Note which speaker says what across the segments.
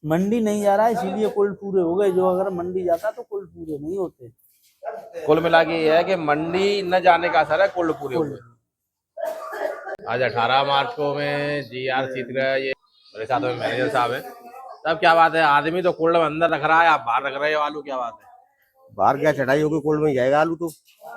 Speaker 1: मंडी नहीं जा रहा है इसीलिए कोल्ड पूरे हो गए। जो अगर मंडी जाता तो कोल्ड पूरे नहीं होते।
Speaker 2: कुल मिला के ये है कि मंडी न जाने का असर है, कोल्ड पूरे हुए। आज 18 मार्च को मैं GR सीतगृह, ये मेरे साथ में मैनेजर साहब है। तब क्या बात है, आदमी तो कोल्ड में अंदर रख रहा है, आप बाहर रख रहे हो आलू, क्या बात है?
Speaker 3: बाहर क्या चढ़ाई होगी, कोल्ड में जाएगा आलू तो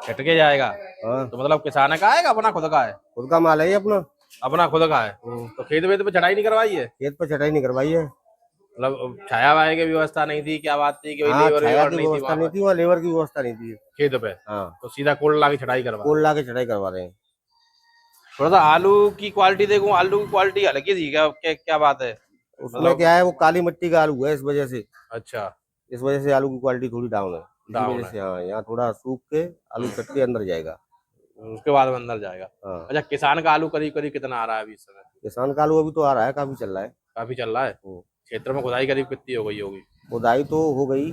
Speaker 2: छटके जाएगा।
Speaker 3: हाँ।
Speaker 2: तो मतलब किसान का है कि अपना खुद का है?
Speaker 3: खुद का माल है ये अपना।
Speaker 2: अपना खुद का है। तो खेत वेत पे चढ़ाई नहीं करवाई है?
Speaker 3: खेत पर चढ़ाई नहीं करवाई है।
Speaker 2: मतलब छाया वाया की व्यवस्था नहीं थी, क्या बात थी कि
Speaker 3: हाँ,
Speaker 2: लेबर
Speaker 3: छाया
Speaker 2: वेबर
Speaker 3: की
Speaker 2: नहीं थी
Speaker 3: व्यवस्था
Speaker 2: वहाँ
Speaker 3: नहीं
Speaker 2: पर
Speaker 3: थी, वहाँ लेबर की व्यवस्था नहीं थी
Speaker 2: खेत पे?
Speaker 3: हाँ,
Speaker 2: तो सीधा कोल्ड ला के चढ़ाई करवा,
Speaker 3: कोल्ड ला के चढ़ाई करवा रहे हैं।
Speaker 2: थोड़ा सा आलू की क्वालिटी देखूं, आलू की क्वालिटी हल्की थी क्या बात है?
Speaker 3: उसमें
Speaker 2: मतलब
Speaker 3: क्या है, वो काली मिट्टी का आलू है, इस वजह से।
Speaker 2: अच्छा,
Speaker 3: इस वजह से आलू की क्वालिटी थोड़ी डाउन है, इसी
Speaker 2: डाउन
Speaker 3: वजह
Speaker 2: है।
Speaker 3: से। हाँ, यहाँ थोड़ा सूख के आलू कट के अंदर जाएगा।
Speaker 2: उसके बाद में अंदर जाएगा।
Speaker 3: हाँ।
Speaker 2: अच्छा, किसान का आलू करीब करीब कितना आ रहा है अभी इस समय?
Speaker 3: किसान का आलू अभी तो आ रहा है, काफी चल रहा है।
Speaker 2: काफी चल रहा है। क्षेत्र में खुदाई करीब कितनी हो गई होगी?
Speaker 3: खुदाई तो हो गई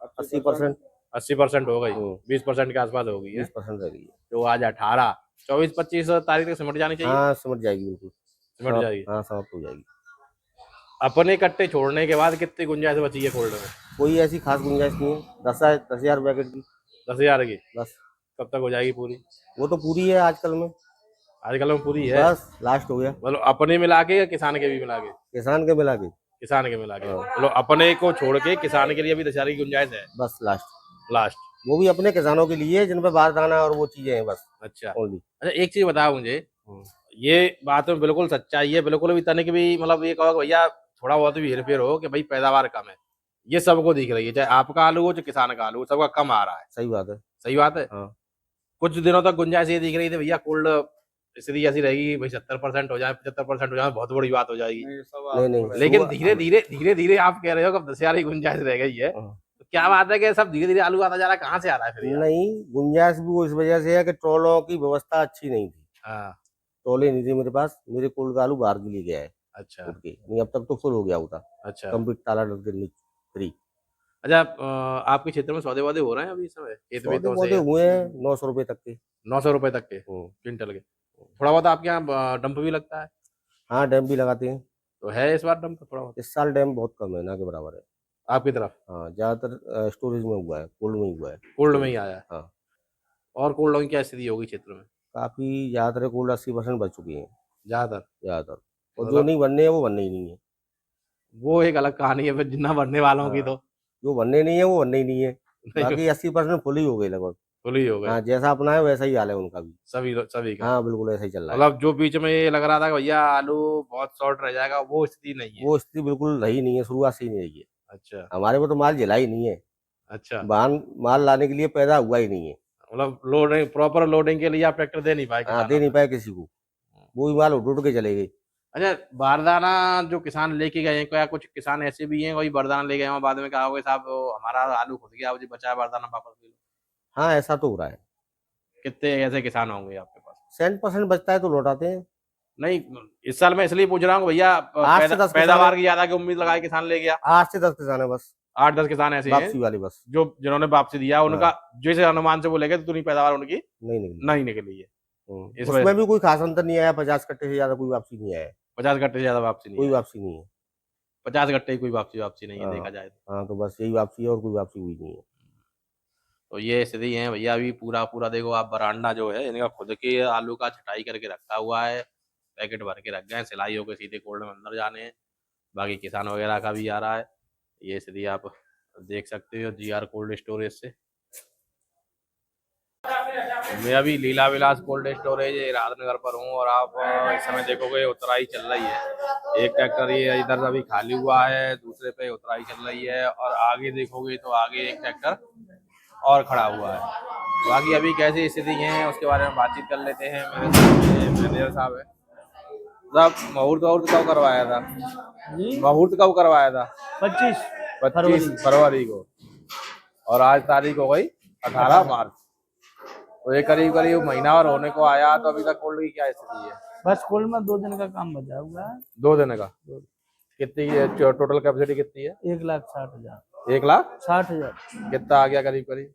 Speaker 3: 80%।
Speaker 2: 80% हो गई, 20% के आसपास हो गई है।
Speaker 3: 20% रह गई है।
Speaker 2: तो आज 18, 24-25 तारीख तक सिमट जानी चाहिए।
Speaker 3: हाँ, समझ जाएगी बिल्कुल।
Speaker 2: सिमट जाएगी।
Speaker 3: हाँ, समाप्त हो जाएगी।
Speaker 2: अपने कट्टे छोड़ने के बाद कितनी गुंजाइश बची है कोल्ड में?
Speaker 3: कोई ऐसी खास गुंजाइश नहीं है। 10,000 पैकेट की।
Speaker 2: 10,000 की
Speaker 3: बस।
Speaker 2: कब तक हो जाएगी पूरी?
Speaker 3: वो तो पूरी है आजकल में।
Speaker 2: आजकल में पूरी है,
Speaker 3: बस लास्ट हो गया।
Speaker 2: मतलब अपने मिला के या किसान के भी मिला के?
Speaker 3: किसान के मिला के।
Speaker 2: किसान के मिला के, मतलब अपने को छोड़ के किसान के लिए भी 10,000 की गुंजाइश है?
Speaker 3: बस
Speaker 2: लास्ट।
Speaker 3: वो भी अपने किसानों के लिए जिन पे बारदाना और वो चीजें हैं, बस।
Speaker 2: अच्छा।
Speaker 3: ओनली।
Speaker 2: अच्छा, एक चीज बताओ मुझे, ये बात में बिल्कुल सच्चाई है, बिल्कुल भी तनिक भी मतलब ये कहो कि भैया थोड़ा बहुत भी हेर फेर हो कि भाई पैदावार कम है, ये सबको दिख रही है, चाहे आपका आलू हो चाहे किसान का आलू हो, सबका कम आ रहा है।
Speaker 3: सही बात है।
Speaker 2: सही बात है।
Speaker 3: हाँ।
Speaker 2: कुछ दिनों तक गुंजाइश ये दिख रही थी भैया कोल्ड स्थिति ऐसी रहेगी, भाई 70% हो जाए, 75% हो जाए, बहुत बड़ी बात हो जाएगी।
Speaker 3: नहीं,
Speaker 2: लेकिन धीरे धीरे आप कह रहे हो कि 10,000 की गुंजाइश रह गई है, तो क्या बात है कि सब धीरे धीरे आलू आता जा रहा है, कहाँ से आ रहा है फिर यार?
Speaker 3: नहीं, गुंजाइश भी वो इस वजह से है कि ट्रोलों की व्यवस्था अच्छी नहीं थी।
Speaker 2: हाँ।
Speaker 3: ट्रोले नहीं थी मेरे पास, मेरे कोल्ड का आलू बाहर के लिए गया है।
Speaker 2: अच्छा।
Speaker 3: उठ के नहीं, अब तक तो फुल हो गया होता।
Speaker 2: अच्छा।
Speaker 3: कंप्लीट ताला डर के फ्री।
Speaker 2: अच्छा, आपके क्षेत्र में सौदे वादे हो रहे हैं अभी इस समय खेत
Speaker 3: सौदे
Speaker 2: वेतों
Speaker 3: वौदे
Speaker 2: से?
Speaker 3: हुए हैं 900 रुपए तक के।
Speaker 2: 900 रुपए तक के क्विंटल के? थोड़ा बहुत आपके यहाँ डंप भी लगता है?
Speaker 3: हाँ, डैम भी लगाते हैं।
Speaker 2: तो है इस बार डंप थोड़ा बहुत
Speaker 3: इस साल डैम बहुत कम है, ना के बराबर है।
Speaker 2: आपकी तरफ?
Speaker 3: हाँ, ज्यादातर स्टोरेज में हुआ है, कोल्ड में ही हुआ है।
Speaker 2: कोल्ड में ही आया है?
Speaker 3: हाँ।
Speaker 2: और कोल्ड की क्या स्थिति होगी क्षेत्र में?
Speaker 3: काफी ज्यादातर कोल्ड 80% बच चुकी है।
Speaker 2: ज्यादातर?
Speaker 3: ज्यादातर। और जो
Speaker 2: मतलब
Speaker 3: नहीं बनने हैं वो बनने ही नहीं है।
Speaker 2: वो एक अलग कहानी है फिर, जितना भरने वालों की
Speaker 3: हाँ,
Speaker 2: तो।
Speaker 3: जो बनने नहीं है वो बनने ही नहीं है।
Speaker 2: नहीं,
Speaker 3: बाकी 80% फुल ही हो गई लगभग।
Speaker 2: फुल ही हो गए
Speaker 3: हाँ, जैसा अपना है वैसा ही हाल है उनका भी।
Speaker 2: सभी का?
Speaker 3: हाँ, बिल्कुल ऐसा ही चल रहा है।
Speaker 2: मतलब जो बीच में ये लग रहा था कि भैया आलू बहुत शॉर्ट रह जाएगा, वो स्थिति नहीं है?
Speaker 3: वो स्थिति बिल्कुल रही नहीं है, शुरुआत से ही नहीं रही है।
Speaker 2: अच्छा।
Speaker 3: हमारे को तो माल झेला ही नहीं है।
Speaker 2: अच्छा,
Speaker 3: वाहन माल लाने के लिए पैदा हुआ ही नहीं है।
Speaker 2: मतलब लोडिंग, प्रॉपर लोडिंग के लिए आप ट्रैक्टर दे नहीं पाए
Speaker 3: हाँ,
Speaker 2: किसानों
Speaker 3: दे नहीं
Speaker 2: को?
Speaker 3: पाए किसी को। वो भी माल उठ उठ के चले गए।
Speaker 2: अच्छा, बारदाना जो किसान लेके गए हैं, क्या कुछ किसान ऐसे भी हैं कोई बारदाना ले गए हैं बाद में कहा होगा साहब वो हमारा आलू खुद गया, मुझे बचा है बारदाना वापस ले लो?
Speaker 3: हाँ, ऐसा तो हो रहा है।
Speaker 2: कितने ऐसे किसान होंगे आपके पास?
Speaker 3: 100% बचता है तो लौटाते हैं।
Speaker 2: नहीं, इस साल मैं इसलिए पूछ रहा हूँ भैया
Speaker 3: 8 से 10 किसान
Speaker 2: पैदावार
Speaker 3: है।
Speaker 2: की ज्यादा की उम्मीद लगाए किसान ले गया।
Speaker 3: 8 से 10 किसान है बस।
Speaker 2: 8-10 किसान ऐसे हैं
Speaker 3: वापसी वाली बस।
Speaker 2: जो जिन्होंने वापसी दिया, उनका
Speaker 3: हाँ।
Speaker 2: जैसे अनुमान से वो ले गए तो उतनी पैदावार उनकी
Speaker 3: नहीं निकली।
Speaker 2: नहीं निकली है। इस वजह
Speaker 3: उसमें
Speaker 2: से
Speaker 3: भी कोई खास अंतर नहीं आया। 50 कट्टे से ज्यादा कोई वापसी नहीं आया।
Speaker 2: 50 गट्टे से ज्यादा वापसी नहीं
Speaker 3: कोई
Speaker 2: है?
Speaker 3: वापसी नहीं है।
Speaker 2: 50 गट्टे की कोई वापसी नहीं है
Speaker 3: हाँ।
Speaker 2: देखा जाए तो।
Speaker 3: हाँ, तो बस यही वापसी है और कोई वापसी हुई नहीं है।
Speaker 2: तो ये स्थिति है भैया, अभी पूरा पूरा देखो आप, बरांडा जो है इनका खुद के आलू का छटाई करके रखा हुआ है, पैकेट भर के रख गए हैं, सिलाई होकर सीधे कोल्ड में अंदर जाने हैं, बाकी किसान वगैरह का भी आ रहा है। ये स्थिति आप देख सकते हो GR कोल्ड स्टोरेज से। मैं अभी लीला विलास कोल्ड स्टोरेज राजनगर पर हूँ और आप इस समय देखोगे उतराई चल रही है। एक ट्रैक्टर ये इधर अभी खाली हुआ है, दूसरे पे उतराई चल रही है, और आगे देखोगे तो आगे एक ट्रैक्टर और खड़ा हुआ है। बाकी अभी कैसी स्थिति है उसके बारे में बातचीत कर लेते हैं। मेरे सामने मैनेजर साहब है। साहब, मुहूर्त कब करवाया था? मुहूर्त कब करवाया था? 25 फरवरी को, और आज तारीख हो गई 18 मार्च। तो ये करीब करीब महीना और होने को आया, तो अभी तक कोल्ड की क्या स्थिति है?
Speaker 1: बस कोल्ड में 2 दिन का काम बचा हुआ है।
Speaker 2: 2 दिन का? कितनी टोटल कैपेसिटी कितनी है?
Speaker 1: 1,60,000।
Speaker 2: 1,60,000? कितना आ गया करीब करीब?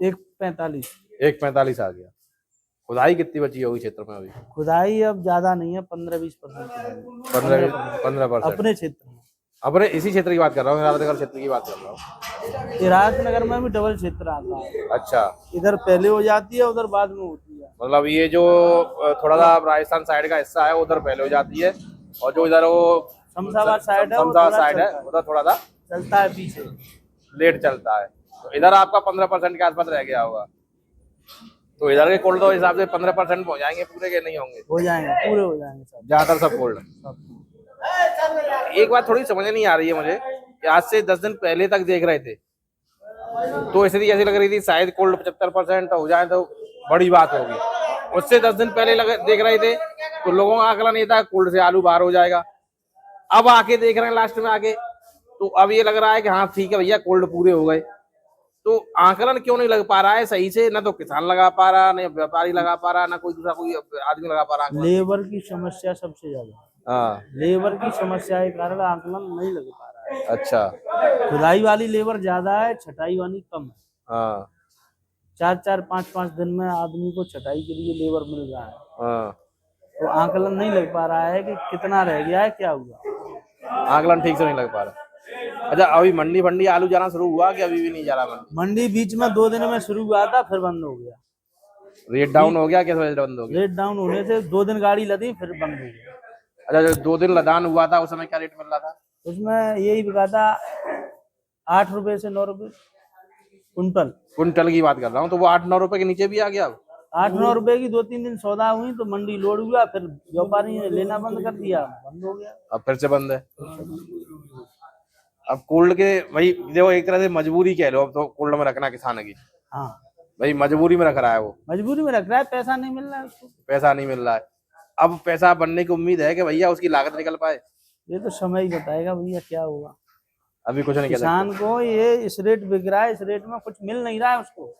Speaker 1: 1,45।
Speaker 2: 1,45 आ गया। खुदाई कितनी बची होगी क्षेत्र में अभी?
Speaker 1: खुदाई अब ज्यादा नहीं है, 15-20%
Speaker 2: 15%
Speaker 1: अपने क्षेत्र में।
Speaker 2: अपने इसी क्षेत्र की बात कर रहा हूँ, राजनगर क्षेत्र की बात कर रहा हूँ।
Speaker 1: ये राजनगर में भी डबल क्षेत्र आता है,
Speaker 2: अच्छा,
Speaker 1: इधर पहले हो जाती है, उधर बाद में होती है।
Speaker 2: मतलब ये जो थोड़ा सा राजस्थान साइड का हिस्सा है उधर पहले हो जाती है, और जो इधर वो
Speaker 1: शमशाबाद साइड है, वो
Speaker 2: शमशाबाद
Speaker 1: थोड़ा
Speaker 2: साइड है
Speaker 1: चलता है।
Speaker 2: उधर थोड़ा सा
Speaker 1: चलता है पीछे।
Speaker 2: लेट चलता है। तो इधर आपका 15% के आसपास रह गया होगा, तो इधर के कोल्ड तो हिसाब से 15% हो जाएंगे पूरे, के नहीं होंगे?
Speaker 1: हो जाएंगे, पूरे हो जाएंगे सब।
Speaker 2: ज्यादातर सब कोल्ड। एक बात थोड़ी समझ नहीं आ रही है मुझे कि आज से 10 दिन पहले तक देख रहे थे तो स्थिति ऐसी लग रही थी शायद कोल्ड 75% हो जाए तो बड़ी बात होगी। उससे 10 दिन पहले देख रहे थे तो लोगों का आकलन ये था कोल्ड से आलू बाहर हो जाएगा। अब आके देख रहे हैं लास्ट में आके, तो अब ये लग रहा है कि हाँ ठीक है भैया कोल्ड पूरे हो गए। तो आकलन क्यों नहीं लग पा रहा है सही से? ना तो किसान लगा पा रहा, ना व्यापारी लगा पा रहा, ना कोई दूसरा कोई आदमी लगा पा रहा।
Speaker 1: लेबर की समस्या सबसे ज्यादा,
Speaker 2: हाँ,
Speaker 1: लेबर की समस्या के कारण आकलन नहीं लग पा रहा है।
Speaker 2: अच्छा,
Speaker 1: खुदाई वाली लेबर ज्यादा है, छटाई वाली कम है।
Speaker 2: हाँ,
Speaker 1: 4-4, 5-5 दिन में आदमी को छटाई के लिए लेबर मिल रहा है,
Speaker 2: हाँ,
Speaker 1: तो आकलन नहीं लग पा रहा है कि कितना रह गया है, क्या हुआ।
Speaker 2: आकलन ठीक से नहीं लग पा रहा। अच्छा, अभी मंडी फंडी आलू जाना शुरू हुआ कि अभी भी नहीं जा रहा? मंडी
Speaker 1: बीच में 2 दिन में शुरू हुआ था, फिर बंद हो गया।
Speaker 2: रेट डाउन हो गया, किस वजह से बंद हो गया?
Speaker 1: रेट डाउन होने से 2 दिन गाड़ी लदी, फिर बंद हो गया।
Speaker 2: अच्छा, जो 2 दिन लदान हुआ था उस समय क्या रेट मिल रहा था?
Speaker 1: उसमें यही बिका था 8 रुपए से 9 रुपए कुंटल।
Speaker 2: कुंटल की बात कर रहा हूँ, तो वो 8-9 रुपए के नीचे भी आ गया अब?
Speaker 1: 8-9 रुपए की 2-3 दिन सौदा हुई तो मंडी लोड हुआ, फिर व्यापारी ने लेना बंद कर दिया, बंद हो गया।
Speaker 2: अब फिर से बंद है। अब कोल्ड के भाई देखो एक तरह से मजबूरी कह लो अब तो कोल्ड में रखना किसान की।
Speaker 1: हाँ,
Speaker 2: भाई मजबूरी में रख रहा है, वो
Speaker 1: मजबूरी में रख रहा है, पैसा नहीं मिल रहा है उसको।
Speaker 2: पैसा नहीं मिल रहा है। अब पैसा बनने की उम्मीद है कि भैया उसकी लागत निकल पाए?
Speaker 1: ये तो समय ही बताएगा भैया क्या होगा।
Speaker 2: अभी कुछ नहीं कह सकते।
Speaker 1: किसान को ये इस रेट बिक रहा है, इस रेट में कुछ मिल नहीं रहा है उसको,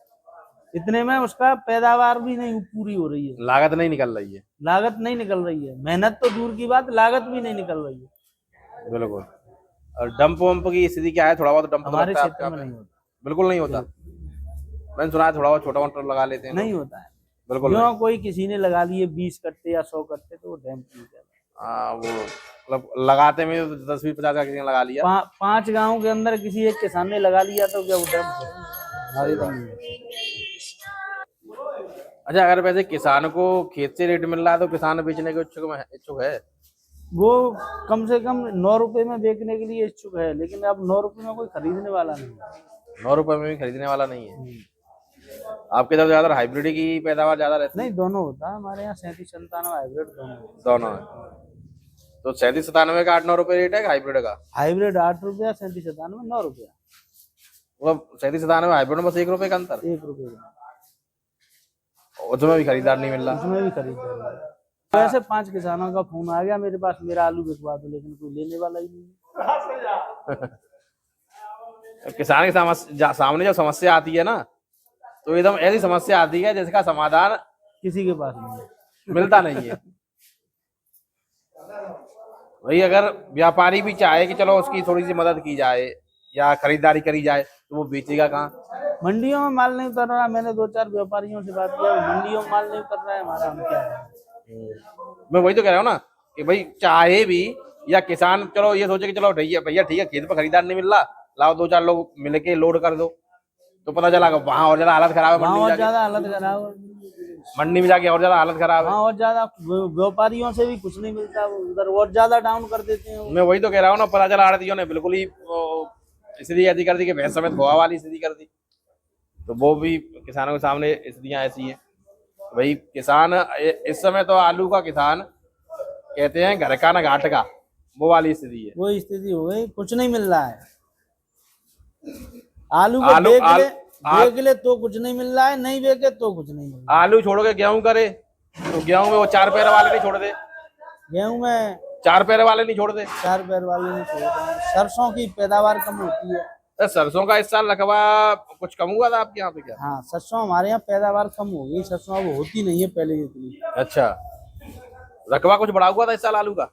Speaker 1: इतने में उसका पैदावार भी नहीं पूरी हो रही है,
Speaker 2: लागत नहीं निकल रही है,
Speaker 1: लागत नहीं निकल रही है। मेहनत तो दूर की बात, लागत भी नहीं निकल रही है।
Speaker 2: बिल्कुल। और डंप वंप की स्थिति क्या है? थोड़ा बहुत डंप
Speaker 1: हमारे क्षेत्र में नहीं होता,
Speaker 2: बिल्कुल नहीं होता। मैंने सुना है थोड़ा बहुत छोटा मोटा लगा लेते हैं।
Speaker 1: नहीं होता है
Speaker 2: बिल्कुल
Speaker 1: क्यों?
Speaker 2: नहीं।
Speaker 1: कोई किसी ने लगा लिए 20 कट्टे या 100 कट्टे तो वो डैम नहीं कर
Speaker 2: हाँ, वो मतलब लगाते में 10-20-50 का किसी ने लगा लिया।
Speaker 1: 5 गांव के अंदर किसी एक किसान ने लगा लिया तो क्या वो डैम हमारे तो नहीं है।
Speaker 2: अच्छा, अगर वैसे किसान को खेत से रेट मिल रहा है तो किसान बेचने के इच्छुक है?
Speaker 1: वो कम से कम 9 रुपए में बेचने के लिए इच्छुक है, लेकिन अब 9 रुपए में कोई खरीदने वाला नहीं है।
Speaker 2: 9 रुपए में भी खरीदने वाला नहीं है। आपके तरफ ज्यादा हाइब्रिड की पैदावार ज्यादा रहती है?
Speaker 1: नहीं, दोनों होता है हमारे यहाँ, 37-97 हाइब्रिड
Speaker 2: दोनों है। तो 37-97 का 8-9 रुपए रेट है हाइब्रिड का?
Speaker 1: हाइब्रिड 8 रुपया, 37-97 9 रुपया।
Speaker 2: मतलब 37-97 हाइब्रिड में बस 1 रुपए का अंतर?
Speaker 1: 1 रुपये का,
Speaker 2: उसमें भी खरीदार नहीं मिल रहा।
Speaker 1: उसमें भी खरीददार नहीं। वैसे 5 किसानों का फोन आ गया मेरे पास, मेरा आलू बिकवा दो, लेकिन कोई लेने वाला ही नहीं।
Speaker 2: किसान के सामने जब समस्या आती है ना, तो एकदम ऐसी समस्या आती है जिसका समाधान
Speaker 1: किसी के पास नहीं है,
Speaker 2: मिलता नहीं है। वही अगर व्यापारी भी चाहे कि चलो उसकी थोड़ी सी मदद की जाए या खरीदारी करी जाए तो वो बेचेगा कहाँ?
Speaker 1: मंडियों में माल नहीं उतर रहा। मैंने 2-4 व्यापारियों से बात किया, मंडियों में माल नहीं उतर रहा है, हमारा हम क्या है।
Speaker 2: मैं वही तो कह रहा हूँ ना कि भाई चाहे भी या किसान चलो ये सोचे कि चलो भैया भैया ठीक है खेत पर खरीदार नहीं मिल रहा, लाओ 2-4 लोग मिलके लोड कर दो, तो पता चला वहाँ और ज्यादा हालत खराब है,
Speaker 1: वहाँ और ज्यादा हालत खराब है,
Speaker 2: मंडी में जाके और ज्यादा हालत खराब है।
Speaker 1: वहाँ और ज्यादा व्यापारियों से भी कुछ नहीं मिलता, उधर और ज्यादा डाउन कर देते हैं।
Speaker 2: मैं वही तो कह रहा हूँ ना, पता चला आड़तियों ने बिल्कुल ही स्थिति ऐसी कर दी कि भैंस समेत गोवा वाली स्थिति कर दी। तो वो भी किसानों के सामने स्थितियां ऐसी हैं। भाई किसान इस समय तो आलू का किसान कहते हैं घर का ना घाट का, वो वाली स्थिति है।
Speaker 1: वो स्थिति हो गई, कुछ नहीं मिल रहा है। आलू बेच ले तो कुछ नहीं मिल रहा है, नहीं बेचे तो कुछ नहीं मिल रहा है।
Speaker 2: आलू छोड़ के गेहूं करे तो गेहूं में वो 4 पैर वाले नहीं छोड़ दे,
Speaker 1: गेहूं में
Speaker 2: 4 पैर वाले नहीं छोड़ दे,
Speaker 1: 4 पैर वाले नहीं छोड़ रहे। सरसों की पैदावार कम होती है।
Speaker 2: सरसों का इस साल रकबा कुछ कम हुआ था आपके यहाँ पे क्या?
Speaker 1: हाँ, सरसों हमारे यहाँ पैदावार कम हो गई, सरसों अब होती नहीं है पहले जितनी।
Speaker 2: अच्छा, रकबा कुछ बढ़ा हुआ था इस साल आलू का?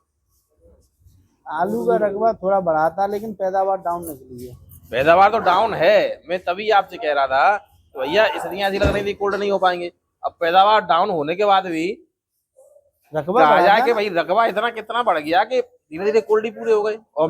Speaker 1: आलू का रकबा थोड़ा बढ़ा था, लेकिन पैदावार डाउन निकली है।
Speaker 2: पैदावार तो डाउन है, मैं तभी आपसे कह रहा था तो भैया स्थितियां ऐसी लग रही थी कोल्ड नहीं हो पाएंगे। अब पैदावार डाउन होने के बाद भी
Speaker 1: रकबा
Speaker 2: कहा जाए कि भाई रकबा इतना कितना बढ़ गया कि धीरे धीरे कोल्ड ही पूरे हो गए। और